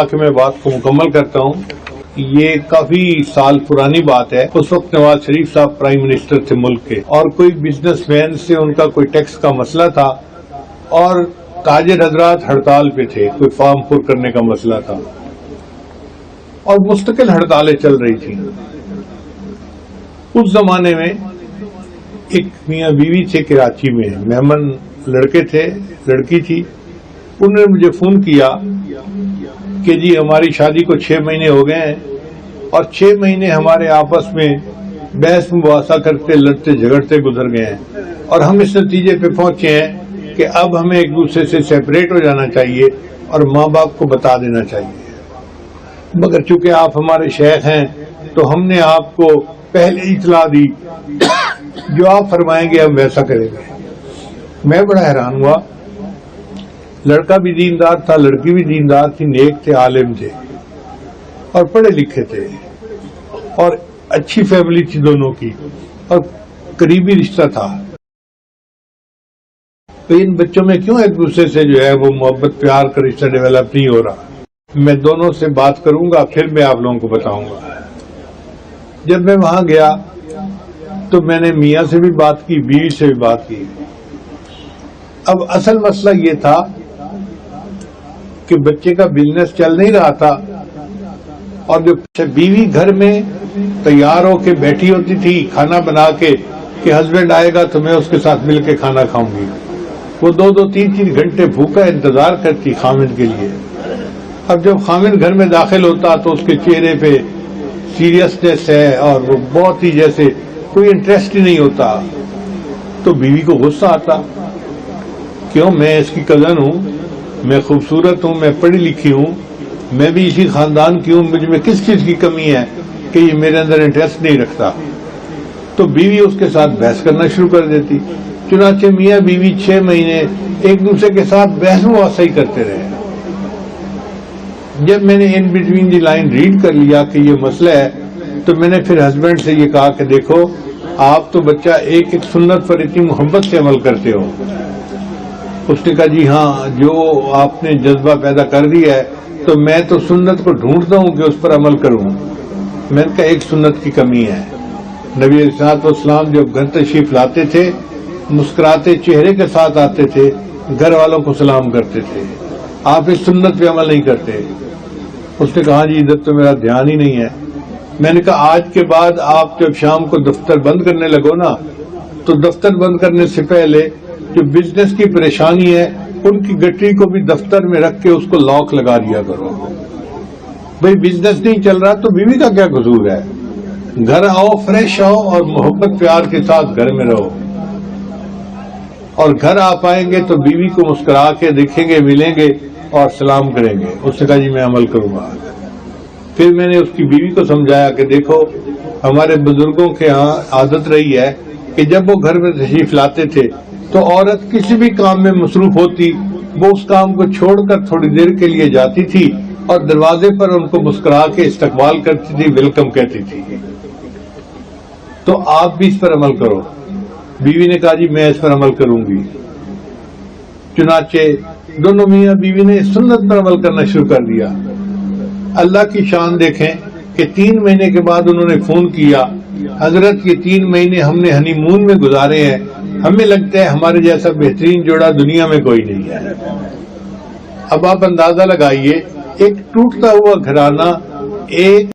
کہ میں بات کو مکمل کرتا ہوں. یہ کافی سال پرانی بات ہے. اس وقت نواز شریف صاحب پرائم منسٹر تھے ملک کے, اور کوئی بزنس مین سے ان کا کوئی ٹیکس کا مسئلہ تھا, اور تاجر حضرات ہڑتال پہ تھے, کوئی فارم پر کرنے کا مسئلہ تھا, اور مستقل ہڑتالیں چل رہی تھیں. اس زمانے میں ایک میاں بیوی تھے کراچی میں, مہمن لڑکے تھے, لڑکی تھی. انہوں نے مجھے فون کیا کہ جی ہماری شادی کو 6 مہینے ہو گئے ہیں, اور 6 مہینے ہمارے آپس میں بحث مباحثہ کرتے لڑتے جھگڑتے گزر گئے ہیں, اور ہم اس نتیجے پہ پہنچے ہیں کہ اب ہمیں ایک دوسرے سے سیپریٹ ہو جانا چاہیے اور ماں باپ کو بتا دینا چاہیے. مگر چونکہ آپ ہمارے شیخ ہیں تو ہم نے آپ کو پہلے اطلاع دی, جو آپ فرمائیں گے ہم ویسا کریں گے. میں بڑا حیران ہوا. لڑکا بھی دیندار تھا, لڑکی بھی دیندار تھی, نیک تھے, عالم تھے, اور پڑھے لکھے تھے, اور اچھی فیملی تھی دونوں کی, اور قریبی رشتہ تھا. تو ان بچوں میں کیوں ایک دوسرے سے جو ہے وہ محبت پیار کا رشتہ ڈیولپ نہیں ہو رہا؟ میں دونوں سے بات کروں گا, پھر میں آپ لوگوں کو بتاؤں گا. جب میں وہاں گیا تو میں نے میاں سے بھی بات کی, بیوی سے بھی بات کی. اب اصل مسئلہ یہ تھا کہ بچے کا بزنس چل نہیں رہا تھا, اور جو بیوی گھر میں تیار ہو کے بیٹھی ہوتی تھی کھانا بنا کے کہ ہسبینڈ آئے گا تو میں اس کے ساتھ مل کے کھانا کھاؤں گی, وہ 2-3 گھنٹے بھوکا انتظار کرتی خامد کے لیے. اب جب خامد گھر میں داخل ہوتا تو اس کے چہرے پہ سیریسنیس ہے, اور وہ بہت ہی جیسے کوئی انٹرسٹ ہی نہیں ہوتا. تو بیوی کو غصہ آتا, کیوں, میں اس کی کزن ہوں, میں خوبصورت ہوں, میں پڑھی لکھی ہوں, میں بھی اسی خاندان کی ہوں, مجھ میں کس چیز کی کمی ہے کہ یہ میرے اندر انٹرسٹ نہیں رکھتا. تو بیوی اس کے ساتھ بحث کرنا شروع کر دیتی. چنانچہ میاں بیوی 6 مہینے ایک دوسرے کے ساتھ بحث مباحثہ ہی کرتے رہے. جب میں نے in between the line read کر لیا کہ یہ مسئلہ ہے, تو میں نے پھر ہسبینڈ سے یہ کہا کہ دیکھو آپ تو بچہ ایک سنت پر اتنی محبت سے عمل کرتے ہو. اس نے کہا جی ہاں, جو آپ نے جذبہ پیدا کر دیا ہے تو میں تو سنت کو ڈھونڈتا ہوں کہ اس پر عمل کروں. میں نے کہا ایک سنت کی کمی ہے. نبی علیہ الصلوۃ والسلام جب گھر تشریف لاتے تھے مسکراتے چہرے کے ساتھ آتے تھے, گھر والوں کو سلام کرتے تھے. آپ اس سنت پہ عمل نہیں کرتے. اس نے کہا جی ادھر تو میرا دھیان ہی نہیں ہے. میں نے کہا آج کے بعد آپ جب شام کو دفتر بند کرنے لگو نا, تو دفتر بند کرنے سے پہلے جو بزنس کی پریشانی ہے ان کی گٹری کو بھی دفتر میں رکھ کے اس کو لاک لگا دیا کرو. بھئی بزنس نہیں چل رہا تو بیوی کا کیا قصور ہے؟ گھر آؤ, فریش آؤ, اور محبت پیار کے ساتھ گھر میں رہو. اور گھر آپ آئیں گے تو بیوی کو مسکرا کے دیکھیں گے, ملیں گے اور سلام کریں گے. اس نے کہا جی میں عمل کروں گا. پھر میں نے اس کی بیوی کو سمجھایا کہ دیکھو ہمارے بزرگوں کے ہاں عادت رہی ہے کہ جب وہ گھر میں تشریف لاتے تھے تو عورت کسی بھی کام میں مصروف ہوتی, وہ اس کام کو چھوڑ کر تھوڑی دیر کے لیے جاتی تھی اور دروازے پر ان کو مسکرا کے استقبال کرتی تھی, ویلکم کہتی تھی. تو آپ بھی اس پر عمل کرو. بیوی نے کہا جی میں اس پر عمل کروں گی. چنانچہ دونوں میاں بیوی نے سنت پر عمل کرنا شروع کر دیا. اللہ کی شان دیکھیں کہ 3 مہینے کے بعد انہوں نے فون کیا, حضرت یہ 3 مہینے ہم نے ہنی مون میں گزارے ہیں, ہمیں لگتا ہے ہمارے جیسا بہترین جوڑا دنیا میں کوئی نہیں ہے. اب آپ اندازہ لگائیے, ایک ٹوٹتا ہوا گھرانہ, ایک